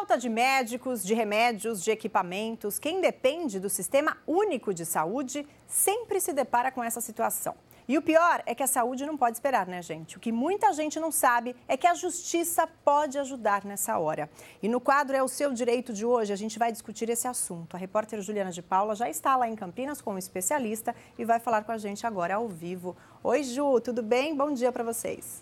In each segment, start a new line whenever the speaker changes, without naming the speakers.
Falta de médicos, de remédios, de equipamentos. Quem depende do Sistema Único de Saúde sempre se depara com essa situação. E o pior é que a saúde não pode esperar, né, gente? O que muita gente não sabe é que a justiça pode ajudar nessa hora. E no quadro É o Seu Direito de hoje, a gente vai discutir esse assunto. A repórter Juliana de Paula já está lá em Campinas com um especialista e vai falar com a gente agora ao vivo. Oi, Ju, tudo bem? Bom dia para vocês.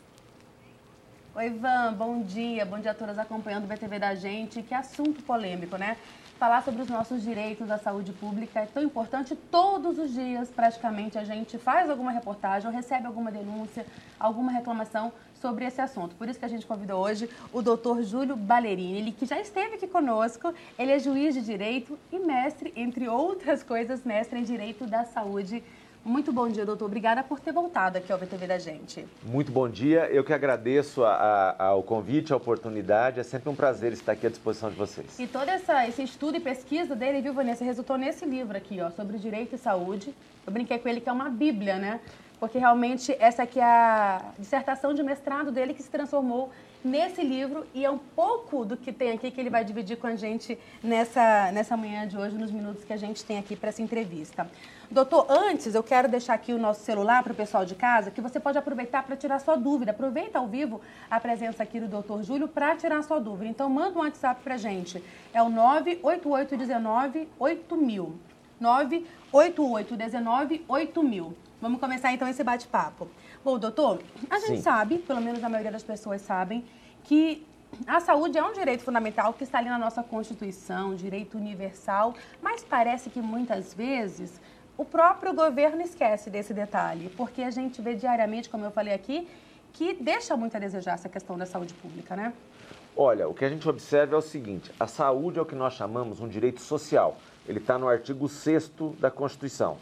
Oi, Ivan, bom dia a todas acompanhando o BTV da gente. Que assunto polêmico, né? Falar sobre os nossos direitos à saúde pública é tão importante. Todos os dias, praticamente, a gente faz alguma reportagem ou recebe alguma denúncia, alguma reclamação sobre esse assunto. Por isso que a gente convidou hoje o doutor Júlio Ballerini, ele que já esteve aqui conosco. Ele é juiz de direito e mestre, entre outras coisas, mestre em direito da saúde. Muito bom dia, doutor. Obrigada por ter voltado aqui ao BTV da gente.
Muito bom dia. Eu que agradeço ao convite, a oportunidade. É sempre um prazer estar aqui à disposição de vocês.
E todo esse estudo e pesquisa dele, viu, Vanessa, resultou nesse livro aqui, ó, sobre direito e saúde. Eu brinquei com ele que é uma bíblia, né? Porque realmente essa aqui é a dissertação de mestrado dele que se transformou nesse livro e é um pouco do que tem aqui que ele vai dividir com a gente nessa manhã de hoje, nos minutos que a gente tem aqui para essa entrevista. Doutor, antes eu quero deixar aqui o nosso celular para o pessoal de casa, que você pode aproveitar para tirar sua dúvida. Aproveita ao vivo a presença aqui do doutor Júlio para tirar sua dúvida. Então manda um WhatsApp para a gente. É o 98819-8000. 98819-8000. Vamos começar então esse bate-papo. Bom, doutor, a gente sabe, pelo menos a maioria das pessoas sabem, que a saúde é um direito fundamental que está ali na nossa Constituição, direito universal, mas parece que muitas vezes o próprio governo esquece desse detalhe, porque a gente vê diariamente, como eu falei aqui, que deixa muito a desejar essa questão da saúde pública, né?
Olha, o que a gente observa é o seguinte, a saúde é o que nós chamamos um direito social. Ele está no artigo 6º da Constituição.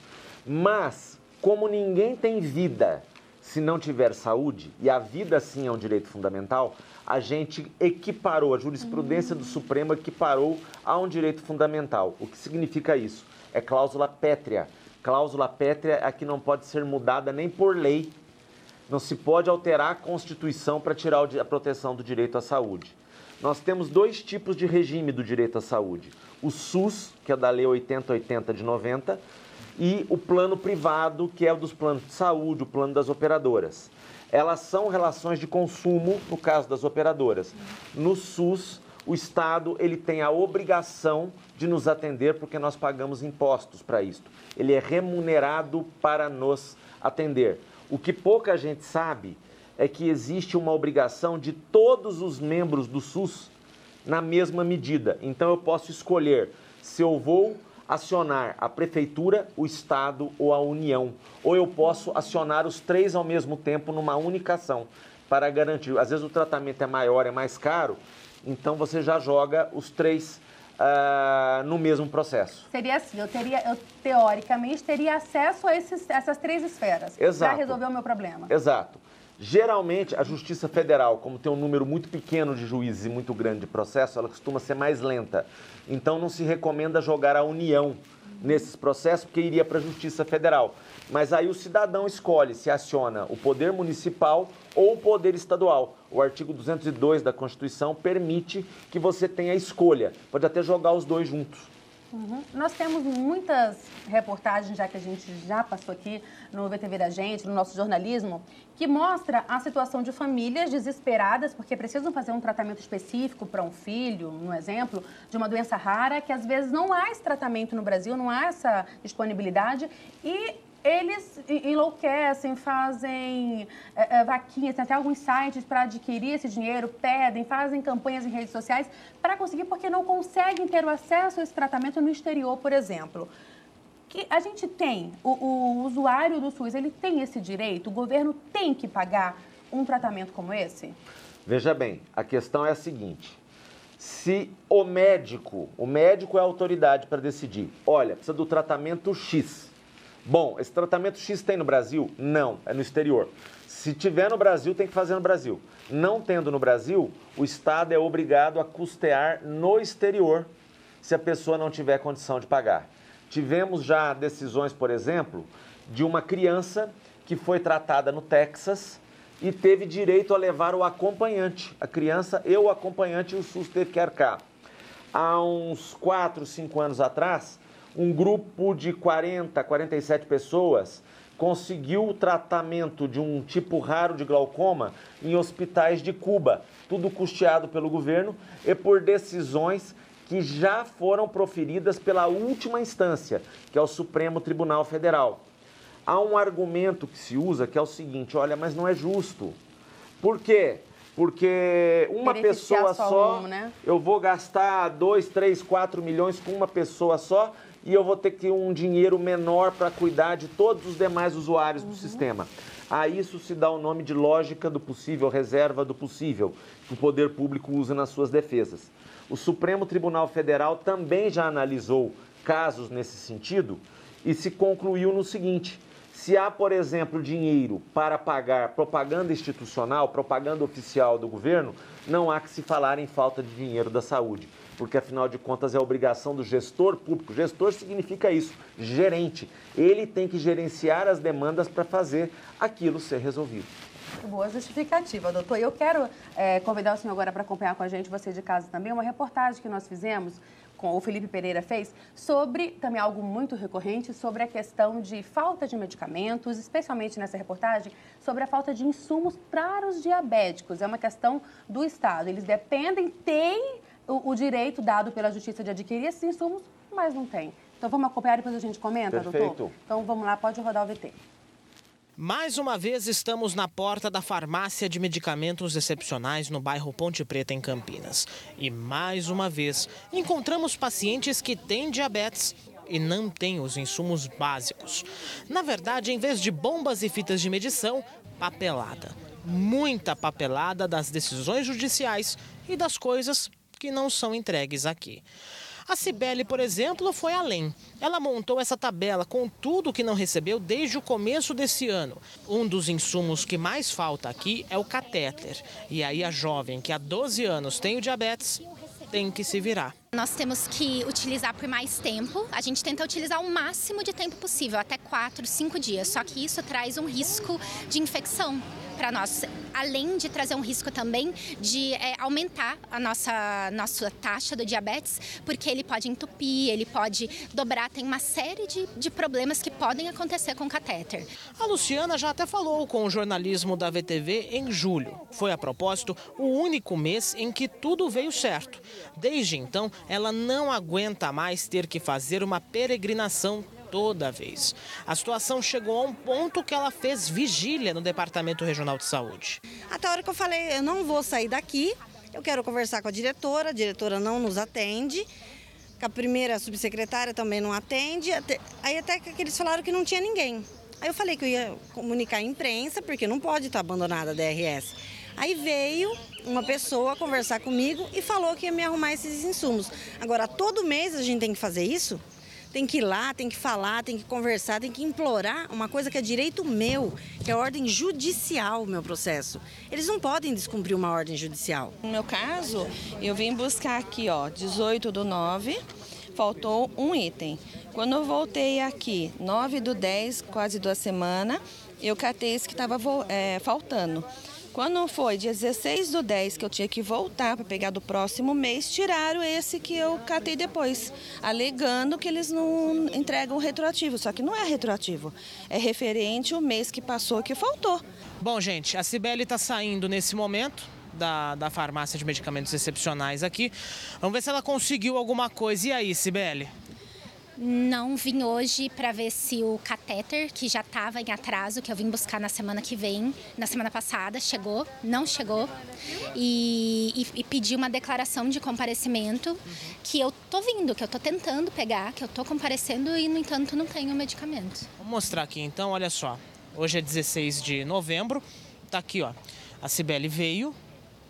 Mas, como ninguém tem vida se não tiver saúde, e a vida sim é um direito fundamental, a gente equiparou, a jurisprudência do Supremo equiparou a um direito fundamental. O que significa isso? É cláusula pétrea. Cláusula pétrea é a que não pode ser mudada nem por lei. Não se pode alterar a Constituição para tirar a proteção do direito à saúde. Nós temos dois tipos de regime do direito à saúde. O SUS, que é da Lei 8080 de 90, e o plano privado, que é o dos planos de saúde, o plano das operadoras. Elas são relações de consumo, no caso das operadoras. No SUS, o Estado ele tem a obrigação de nos atender porque nós pagamos impostos para isso. Ele é remunerado para nos atender. O que pouca gente sabe é que existe uma obrigação de todos os membros do SUS na mesma medida. Então eu posso escolher se eu vou acionar a prefeitura, o Estado ou a União. Ou eu posso acionar os três ao mesmo tempo numa única ação para garantir. Às vezes o tratamento é maior, é mais caro, então você já joga os três no mesmo processo.
Seria assim, eu teoricamente teria acesso a essas três esferas para resolver o meu problema.
Exato. Geralmente, a Justiça Federal, como tem um número muito pequeno de juízes e muito grande de processo, ela costuma ser mais lenta. Então, não se recomenda jogar a União nesses processos, porque iria para a Justiça Federal. Mas aí o cidadão escolhe se aciona o poder municipal ou o poder estadual. O artigo 202 da Constituição permite que você tenha escolha. Pode até jogar os dois juntos.
Nós temos muitas reportagens, já que a gente já passou aqui no BTV da gente, no nosso jornalismo, que mostra a situação de famílias desesperadas porque precisam fazer um tratamento específico para um filho, um exemplo, de uma doença rara, que às vezes não há esse tratamento no Brasil, não há essa disponibilidade e eles enlouquecem, fazem vaquinhas, tem até alguns sites para adquirir esse dinheiro, pedem, fazem campanhas em redes sociais para conseguir, porque não conseguem ter o acesso a esse tratamento no exterior, por exemplo. Que a gente tem, o usuário do SUS, ele tem esse direito? O governo tem que pagar um tratamento como esse?
Veja bem, a questão é a seguinte. Se o médico é a autoridade para decidir, olha, precisa do tratamento X. Bom, esse tratamento X tem no Brasil? Não, é no exterior. Se tiver no Brasil, tem que fazer no Brasil. Não tendo no Brasil, o Estado é obrigado a custear no exterior, se a pessoa não tiver condição de pagar. Tivemos já decisões, por exemplo, de uma criança que foi tratada no Texas e teve direito a levar o acompanhante. A criança e o acompanhante, o SUS teve que arcar. Há uns 4, 5 anos atrás, um grupo de 40, 47 pessoas conseguiu o tratamento de um tipo raro de glaucoma em hospitais de Cuba, tudo custeado pelo governo e por decisões que já foram proferidas pela última instância, que é o Supremo Tribunal Federal. Há um argumento que se usa que é o seguinte, olha, mas não é justo. Por quê? Porque uma pessoa só,
né?
Eu vou gastar 2, 3, 4 milhões com uma pessoa só e eu vou ter que ter um dinheiro menor para cuidar de todos os demais usuários do sistema. A isso se dá o nome de lógica do possível, reserva do possível, que o poder público usa nas suas defesas. O Supremo Tribunal Federal também já analisou casos nesse sentido e se concluiu no seguinte: se há, por exemplo, dinheiro para pagar propaganda institucional, propaganda oficial do governo, não há que se falar em falta de dinheiro da saúde, porque, afinal de contas, é obrigação do gestor público. Gestor significa isso, gerente. Ele tem que gerenciar as demandas para fazer aquilo ser resolvido.
Boa justificativa, doutor. E eu quero convidar o senhor agora para acompanhar com a gente, você de casa também, uma reportagem que nós fizemos, com o Felipe Pereira fez, sobre também algo muito recorrente, sobre a questão de falta de medicamentos, especialmente nessa reportagem, sobre a falta de insumos para os diabéticos. É uma questão do Estado. Eles dependem, têm o direito dado pela Justiça de adquirir esses insumos, mas não tem. Então vamos acompanhar e depois a gente comenta,
Perfeito.
doutor? Então vamos lá, pode rodar o VT.
Mais uma vez estamos na porta da farmácia de medicamentos excepcionais no bairro Ponte Preta, em Campinas. E mais uma vez encontramos pacientes que têm diabetes e não têm os insumos básicos. Na verdade, em vez de bombas e fitas de medição, papelada. Muita papelada das decisões judiciais e das coisas que não são entregues aqui. A Cibele, por exemplo, foi além. Ela montou essa tabela com tudo que não recebeu desde o começo desse ano. Um dos insumos que mais falta aqui é o catéter. E aí a jovem, que há 12 anos tem o diabetes, tem que se virar.
Nós temos que utilizar por mais tempo. A gente tenta utilizar o máximo de tempo possível, até 4, 5 dias. Só que isso traz um risco de infecção para nós, além de trazer um risco também de aumentar a nossa taxa do diabetes, porque ele pode entupir, ele pode dobrar, tem uma série de problemas que podem acontecer com o catéter.
A Luciana já até falou com o jornalismo da VTV em julho. Foi, a propósito, o único mês em que tudo veio certo. Desde então, ela não aguenta mais ter que fazer uma peregrinação toda vez. A situação chegou a um ponto que ela fez vigília no Departamento Regional de Saúde.
Até a hora que eu falei, eu não vou sair daqui, eu quero conversar com a diretora não nos atende, a primeira subsecretária também não atende, aí até que eles falaram que não tinha ninguém. Aí eu falei que eu ia comunicar à imprensa, porque não pode estar abandonada a DRS. Aí veio uma pessoa conversar comigo e falou que ia me arrumar esses insumos. Agora, todo mês a gente tem que fazer isso? Tem que ir lá, tem que falar, tem que conversar, tem que implorar uma coisa que é direito meu, que é a ordem judicial, meu processo. Eles não podem descumprir uma ordem judicial.
No meu caso, eu vim buscar aqui, 18/9, faltou um item. Quando eu voltei aqui, 9/10, quase 2 semanas, eu catei esse que estava faltando. Quando foi dia 16/10 que eu tinha que voltar para pegar do próximo mês, tiraram esse que eu catei depois, alegando que eles não entregam retroativo. Só que não é retroativo, é referente ao mês que passou que faltou.
Bom, gente, a Cibele está saindo nesse momento da farmácia de medicamentos excepcionais aqui. Vamos ver se ela conseguiu alguma coisa. E aí, Cibele?
Não vim hoje para ver se o catéter, que já estava em atraso, que eu vim buscar na semana que vem, na semana passada, chegou, não chegou. E pedi uma declaração de comparecimento que eu tô vindo, que eu tô tentando pegar, que eu tô comparecendo e, no entanto, não tenho medicamento.
Vou mostrar aqui então, olha só. Hoje é 16 de novembro, tá aqui, ó. A Cibele veio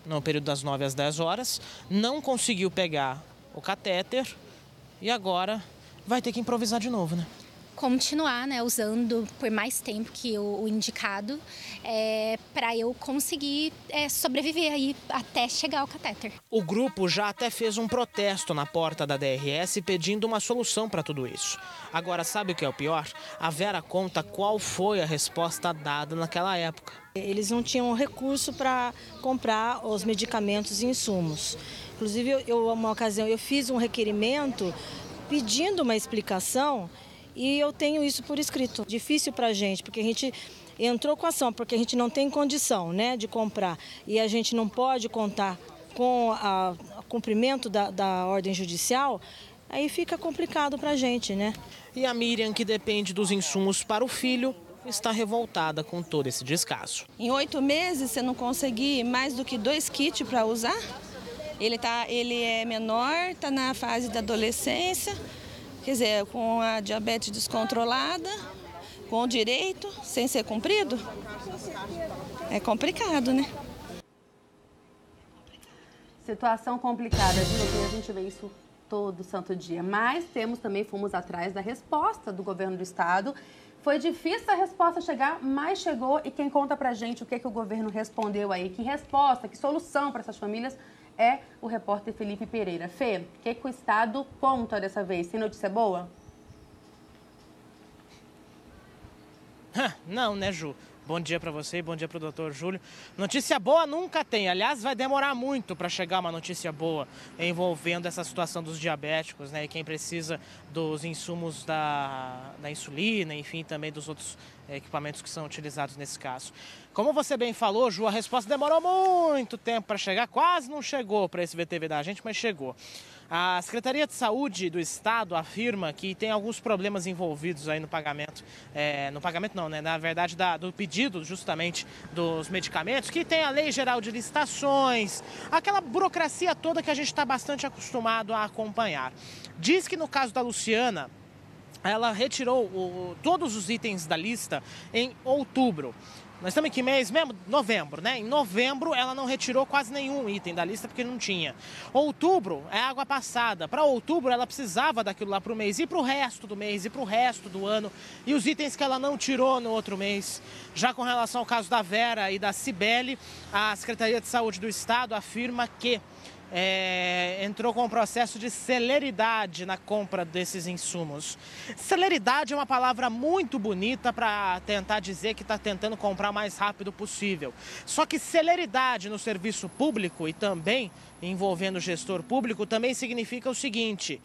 no período das 9 às 10 horas, não conseguiu pegar o catéter e agora vai ter que improvisar de novo, né?
continuar, né, usando por mais tempo que o indicado, para eu conseguir sobreviver aí até chegar ao catéter.
O grupo já até fez um protesto na porta da DRS pedindo uma solução para tudo isso. Agora, sabe o que é o pior? A Vera conta qual foi a resposta dada naquela época.
Eles não tinham recurso para comprar os medicamentos e insumos. Inclusive, uma ocasião, eu fiz um requerimento pedindo uma explicação e eu tenho isso por escrito. Difícil para a gente, porque a gente entrou com a ação, porque a gente não tem condição, né, de comprar e a gente não pode contar com o cumprimento da ordem judicial, aí fica complicado para a gente, né?
E a Miriam, que depende dos insumos para o filho, está revoltada com todo esse descaso.
Em 8 meses, você não conseguir mais do que 2 kits para usar? Ele é menor, está na fase da adolescência, quer dizer, com a diabetes descontrolada, com o direito, sem ser cumprido. É complicado, né?
Situação complicada, viu? A gente vê isso todo santo dia. Mas fomos atrás da resposta do governo do estado. Foi difícil a resposta chegar, mas chegou. E quem conta pra gente o que o governo respondeu aí, que resposta, que solução para essas famílias, é o repórter Felipe Pereira. Fê, o que o estado conta dessa vez? Tem notícia boa?
Não, né, Ju? Bom dia para você e bom dia para o doutor Júlio. Notícia boa nunca tem. Aliás, vai demorar muito para chegar uma notícia boa envolvendo essa situação dos diabéticos, né? E quem precisa dos insumos da insulina, enfim, também dos outros equipamentos que são utilizados nesse caso. Como você bem falou, Ju, a resposta demorou muito tempo para chegar. Quase não chegou para esse VTV da gente, mas chegou. A Secretaria de Saúde do Estado afirma que tem alguns problemas envolvidos aí no pagamento, na verdade, do pedido justamente dos medicamentos, que tem a Lei Geral de Licitações, aquela burocracia toda que a gente está bastante acostumado a acompanhar. Diz que no caso da Luciana, ela retirou todos os itens da lista em outubro. Nós estamos em que mês mesmo? Novembro, né? Em novembro ela não retirou quase nenhum item da lista porque não tinha. Outubro é água passada. Para outubro ela precisava daquilo lá para o mês e para o resto do mês e para o resto do ano. E os itens que ela não tirou no outro mês. Já com relação ao caso da Vera e da Cibele, a Secretaria de Saúde do Estado afirma que entrou com um processo de celeridade na compra desses insumos. Celeridade é uma palavra muito bonita para tentar dizer que está tentando comprar o mais rápido possível. Só que celeridade no serviço público e também envolvendo o gestor público também significa o seguinte: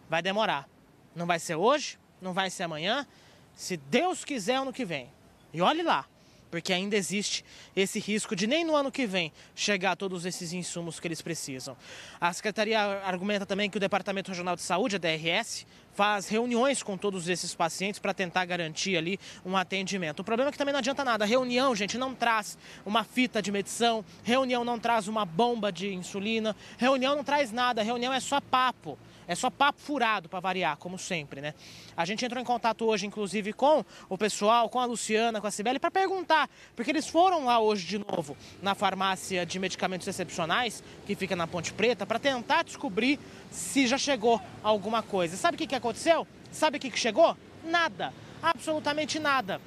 vai demorar. Não vai ser hoje, não vai ser amanhã, se Deus quiser ano que vem. E olhe lá. Porque ainda existe esse risco de nem no ano que vem chegar todos esses insumos que eles precisam. A Secretaria argumenta também que o Departamento Regional de Saúde, a DRS, faz reuniões com todos esses pacientes para tentar garantir ali um atendimento. O problema é que também não adianta nada. Reunião, gente, não traz uma fita de medição, reunião não traz uma bomba de insulina, reunião não traz nada, reunião é só papo. É só papo furado para variar, como sempre, né? A gente entrou em contato hoje, inclusive, com o pessoal, com a Luciana, com a Cibele, para perguntar, porque eles foram lá hoje de novo na farmácia de medicamentos excepcionais, que fica na Ponte Preta, para tentar descobrir se já chegou alguma coisa. Sabe o que aconteceu? Sabe o que chegou? Nada, absolutamente nada.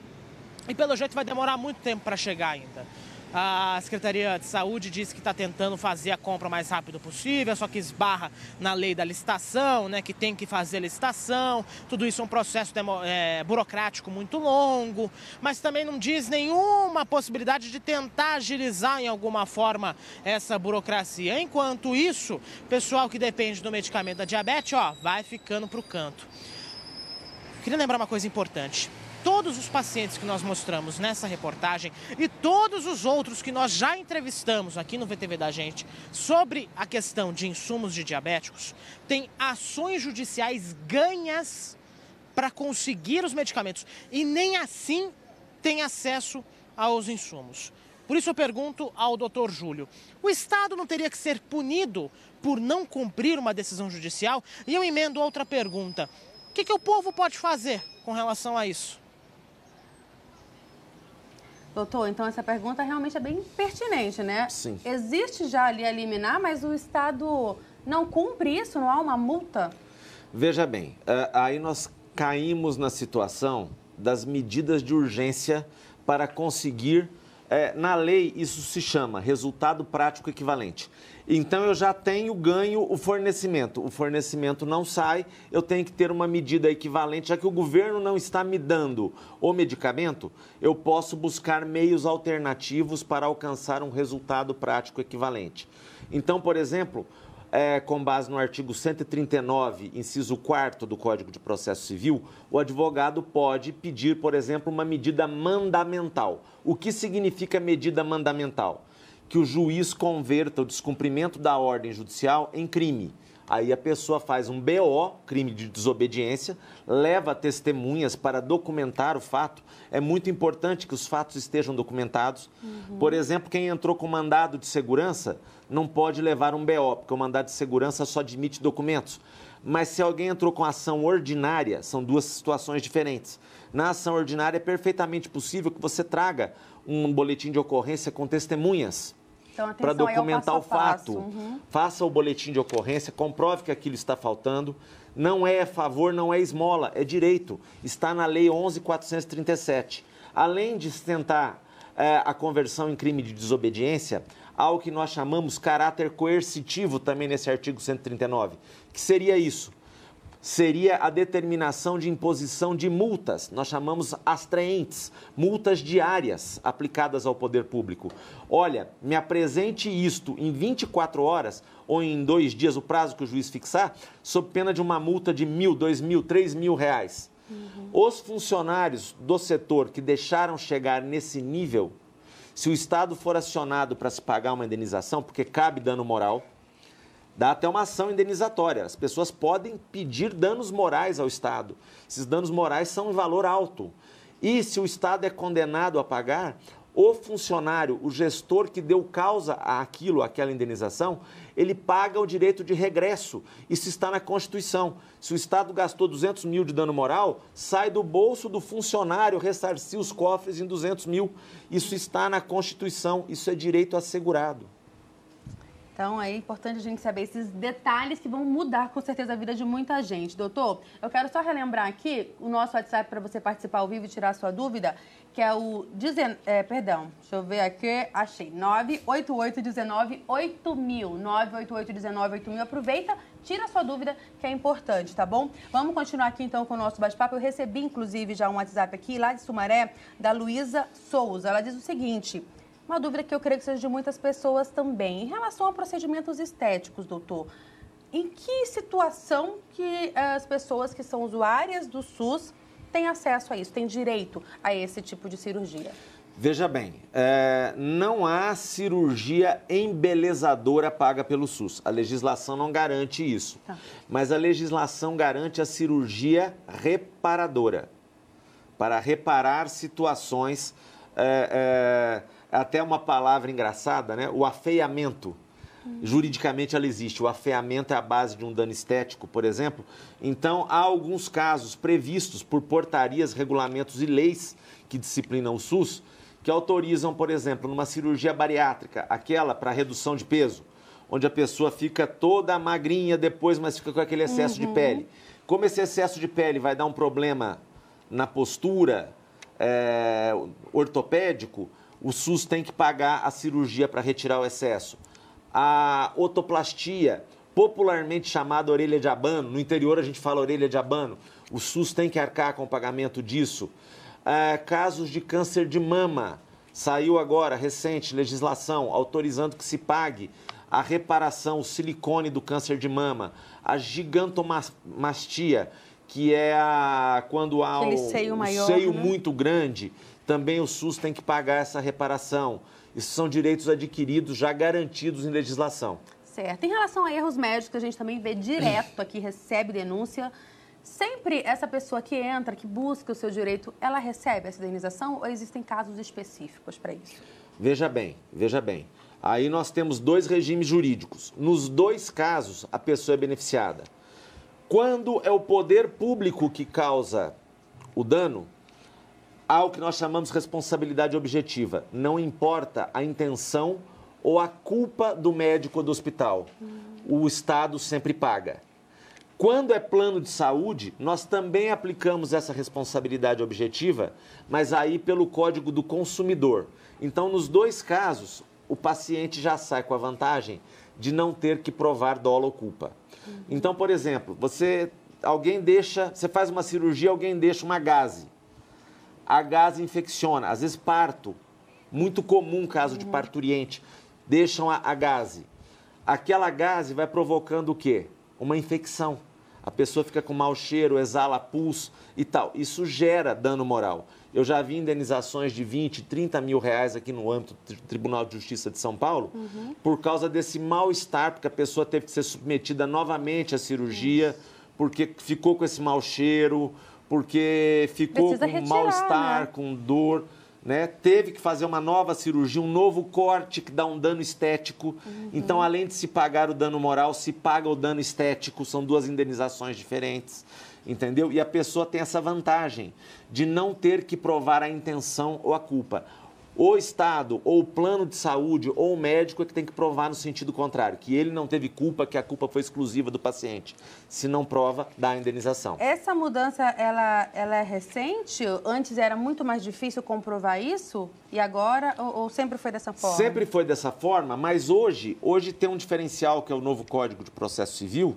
E pelo jeito vai demorar muito tempo para chegar ainda. A Secretaria de Saúde diz que está tentando fazer a compra o mais rápido possível, só que esbarra na lei da licitação, né, que tem que fazer a licitação. Tudo isso é um processo burocrático muito longo, mas também não diz nenhuma possibilidade de tentar agilizar em alguma forma essa burocracia. Enquanto isso, o pessoal que depende do medicamento da diabetes, vai ficando para o canto. Queria lembrar uma coisa importante. Todos os pacientes que nós mostramos nessa reportagem e todos os outros que nós já entrevistamos aqui no VTV da gente sobre a questão de insumos de diabéticos têm ações judiciais ganhas para conseguir os medicamentos e nem assim têm acesso aos insumos. Por isso eu pergunto ao doutor Júlio, o Estado não teria que ser punido por não cumprir uma decisão judicial? E eu emendo outra pergunta, o que o povo pode fazer com relação a isso?
Doutor, então essa pergunta realmente é bem pertinente, né?
Sim.
Existe já ali a liminar, mas o Estado não cumpre isso? Não há uma multa?
Veja bem, aí nós caímos na situação das medidas de urgência para conseguir, na lei isso se chama resultado prático equivalente. Então eu já tenho ganho o fornecimento não sai, eu tenho que ter uma medida equivalente, já que o governo não está me dando o medicamento, eu posso buscar meios alternativos para alcançar um resultado prático equivalente. Então, por exemplo, com base no artigo 139, inciso 4º do Código de Processo Civil, o advogado pode pedir, por exemplo, uma medida mandamental. O que significa medida mandamental? Que o juiz converta o descumprimento da ordem judicial em crime. Aí a pessoa faz um BO, crime de desobediência, leva testemunhas para documentar o fato. É muito importante que os fatos estejam documentados. Por exemplo, quem entrou com mandado de segurança não pode levar um BO, porque o mandado de segurança só admite documentos. Mas se alguém entrou com ação ordinária, são duas situações diferentes. Na ação ordinária é perfeitamente possível que você traga um boletim de ocorrência com testemunhas.
Então,
para documentar o fato.
Uhum.
Faça o boletim de ocorrência, comprove que aquilo está faltando. Não é favor, não é esmola, é direito. Está na Lei 11.437. Além de tentar a conversão em crime de desobediência, há o que nós chamamos caráter coercitivo também nesse artigo 139. Que seria isso? Seria a determinação de imposição de multas, nós chamamos astraentes, multas diárias aplicadas ao poder público. Olha, me apresente isto em 24 horas ou em 2 dias, o prazo que o juiz fixar, sob pena de uma multa de R$1.000, R$2.000, R$3.000. Os funcionários do setor que deixaram chegar nesse nível, se o Estado for acionado para se pagar uma indenização, porque cabe dano moral, dá até uma ação indenizatória. As pessoas podem pedir danos morais ao Estado. Esses danos morais são em valor alto. E se o Estado é condenado a pagar, o funcionário, o gestor que deu causa àquela indenização, ele paga o direito de regresso. Isso está na Constituição. Se o Estado gastou R$200 mil de dano moral, sai do bolso do funcionário ressarcir os cofres em R$200 mil. Isso está na Constituição. Isso é direito assegurado.
Então, é importante a gente saber esses detalhes que vão mudar, com certeza, a vida de muita gente. Doutor, eu quero só relembrar aqui o nosso WhatsApp para você participar ao vivo e tirar a sua dúvida, que é o... deixa eu ver aqui, achei. 98819-8000. 98819-8000. Aproveita, tira a sua dúvida, que é importante, tá bom? Vamos continuar aqui, então, com o nosso bate-papo. Eu recebi, inclusive, já um WhatsApp aqui, lá de Sumaré, da Luísa Souza. Ela diz o seguinte... Uma dúvida que eu creio que seja de muitas pessoas também. Em relação a procedimentos estéticos, doutor, em que situação que as pessoas que são usuárias do SUS têm acesso a isso, têm direito a esse tipo de cirurgia?
Veja bem, não há cirurgia embelezadora paga pelo SUS. A legislação não garante isso. Tá. Mas a legislação garante a cirurgia reparadora, para reparar situações... até uma palavra engraçada, né? O afeiamento. Juridicamente ela existe. O afeiamento é a base de um dano estético, por exemplo. Então, há alguns casos previstos por portarias, regulamentos e leis que disciplinam o SUS, que autorizam, por exemplo, numa cirurgia bariátrica, aquela para redução de peso, onde a pessoa fica toda magrinha depois, mas fica com aquele excesso de pele. Como esse excesso de pele vai dar um problema na postura ortopédico, o SUS tem que pagar a cirurgia para retirar o excesso. A otoplastia, popularmente chamada orelha de abano, no interior a gente fala orelha de abano, o SUS tem que arcar com o pagamento disso. Casos de câncer de mama, saiu agora, recente, legislação autorizando que se pague a reparação, o silicone do câncer de mama, a gigantomastia, que é quando há o seio muito grande, também o SUS tem que pagar essa reparação. Isso são direitos adquiridos, já garantidos em legislação.
Certo. Em relação a erros médicos, a gente também vê direto aqui, recebe denúncia. Sempre essa pessoa que entra, que busca o seu direito, ela recebe essa indenização ou existem casos específicos para isso?
Veja bem. Aí nós temos 2 regimes jurídicos. Nos 2 casos, a pessoa é beneficiada. Quando é o poder público que causa o dano, há o que nós chamamos de responsabilidade objetiva. Não importa a intenção ou a culpa do médico ou do hospital. O Estado sempre paga. Quando é plano de saúde, nós também aplicamos essa responsabilidade objetiva, mas aí pelo Código do Consumidor. Então, nos dois casos, o paciente já sai com a vantagem de não ter que provar dolo ou culpa. Então, por exemplo, você faz uma cirurgia, alguém deixa uma gaze. A gaze infecciona, às vezes parto, muito comum caso de parturiente, deixam a gaze. Aquela gaze vai provocando o quê? Uma infecção. A pessoa fica com mau cheiro, exala pus e tal. Isso gera dano moral. Eu já vi indenizações de 20, 30 mil reais aqui no âmbito do Tribunal de Justiça de São Paulo, por causa desse mal-estar, porque a pessoa teve que ser submetida novamente à cirurgia, porque ficou com esse mau cheiro, porque ficou com mal-estar, com dor, né? Teve que fazer uma nova cirurgia, um novo corte que dá um dano estético. Então, além de se pagar o dano moral, se paga o dano estético, são duas indenizações diferentes, entendeu? E a pessoa tem essa vantagem de não ter que provar a intenção ou a culpa. O Estado, ou o plano de saúde, ou o médico é que tem que provar no sentido contrário, que ele não teve culpa, que a culpa foi exclusiva do paciente. Se não prova, dá a indenização.
Essa mudança, ela é recente? Antes era muito mais difícil comprovar isso? E agora, ou sempre foi dessa forma?
Sempre foi dessa forma, mas hoje tem um diferencial, que é o novo Código de Processo Civil,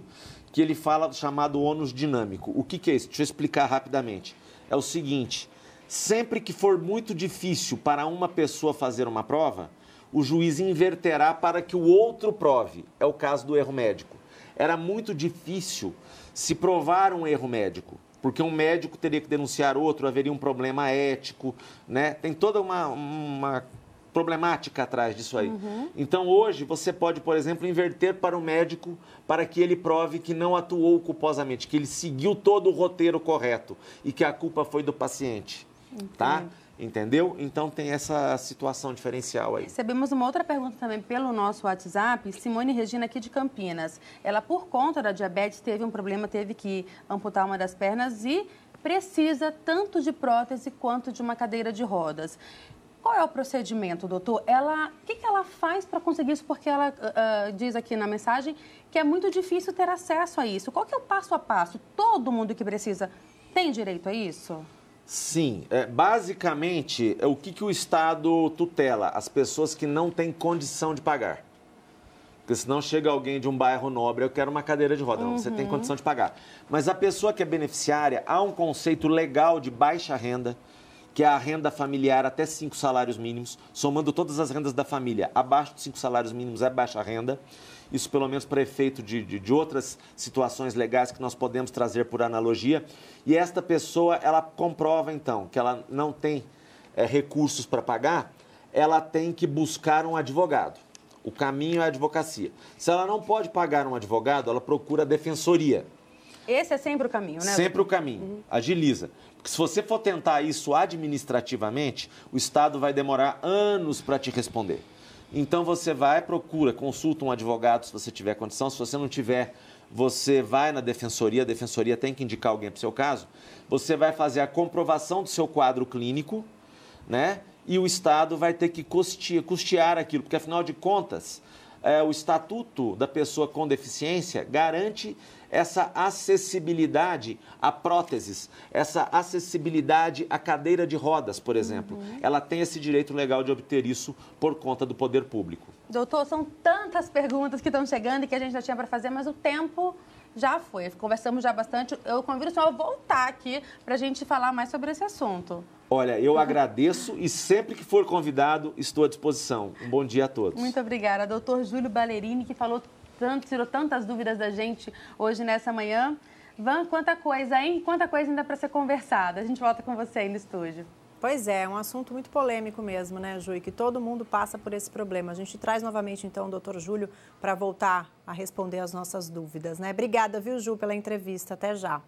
que ele fala do chamado ônus dinâmico. O que é isso? Deixa eu explicar rapidamente. É o seguinte: sempre que for muito difícil para uma pessoa fazer uma prova, o juiz inverterá para que o outro prove. É o caso do erro médico. Era muito difícil se provar um erro médico, porque um médico teria que denunciar outro, haveria um problema ético, né? Tem toda uma problemática atrás disso aí. Então, hoje, você pode, por exemplo, inverter para o médico para que ele prove que não atuou culposamente, que ele seguiu todo o roteiro correto e que a culpa foi do paciente. Tá? Entendeu? Então tem essa situação diferencial aí.
Recebemos uma outra pergunta também pelo nosso WhatsApp, Simone Regina aqui de Campinas. Ela, por conta da diabetes, teve um problema, teve que amputar uma das pernas e precisa tanto de prótese quanto de uma cadeira de rodas. Qual é o procedimento, doutor? O que ela faz para conseguir isso? Porque ela diz aqui na mensagem que é muito difícil ter acesso a isso. Qual que é o passo a passo? Todo mundo que precisa tem direito a isso?
Sim, basicamente, o que o Estado tutela? As pessoas que não têm condição de pagar. Porque senão chega alguém de um bairro nobre, eu quero uma cadeira de roda. Não, você tem condição de pagar. Mas a pessoa que é beneficiária, há um conceito legal de baixa renda, que é a renda familiar até 5 salários mínimos, somando todas as rendas da família. Abaixo de 5 salários mínimos é baixa renda. Isso pelo menos para efeito de outras situações legais que nós podemos trazer por analogia. E esta pessoa, ela comprova então que ela não tem recursos para pagar, ela tem que buscar um advogado. O caminho é a advocacia. Se ela não pode pagar um advogado, ela procura a defensoria.
Esse é sempre o caminho, né?
Sempre o caminho. Agiliza. Porque se você for tentar isso administrativamente, o Estado vai demorar anos para te responder. Então você vai, procura, consulta um advogado se você tiver condição. Se você não tiver, você vai na defensoria, a defensoria tem que indicar alguém para o seu caso. Você vai fazer a comprovação do seu quadro clínico, né? E o Estado vai ter que custear aquilo, porque afinal de contas, o Estatuto da Pessoa com Deficiência garante essa acessibilidade a próteses, essa acessibilidade à cadeira de rodas, por exemplo. Ela tem esse direito legal de obter isso por conta do poder público.
Doutor, são tantas perguntas que estão chegando e que a gente já tinha para fazer, mas o tempo já foi. Conversamos já bastante. Eu convido o senhor a voltar aqui para a gente falar mais sobre esse assunto.
Olha, eu agradeço e sempre que for convidado, estou à disposição. Um bom dia a todos.
Muito obrigada. Doutor Júlio Ballerini, que falou tanto, tirou tantas dúvidas da gente hoje nessa manhã. Van, quanta coisa, hein? Quanta coisa ainda para ser conversada. A gente volta com você aí no estúdio.
Pois é um assunto muito polêmico mesmo, né, Ju? E que todo mundo passa por esse problema. A gente traz novamente, então, o doutor Júlio para voltar a responder as nossas dúvidas, né? Obrigada, viu, Ju, pela entrevista. Até já.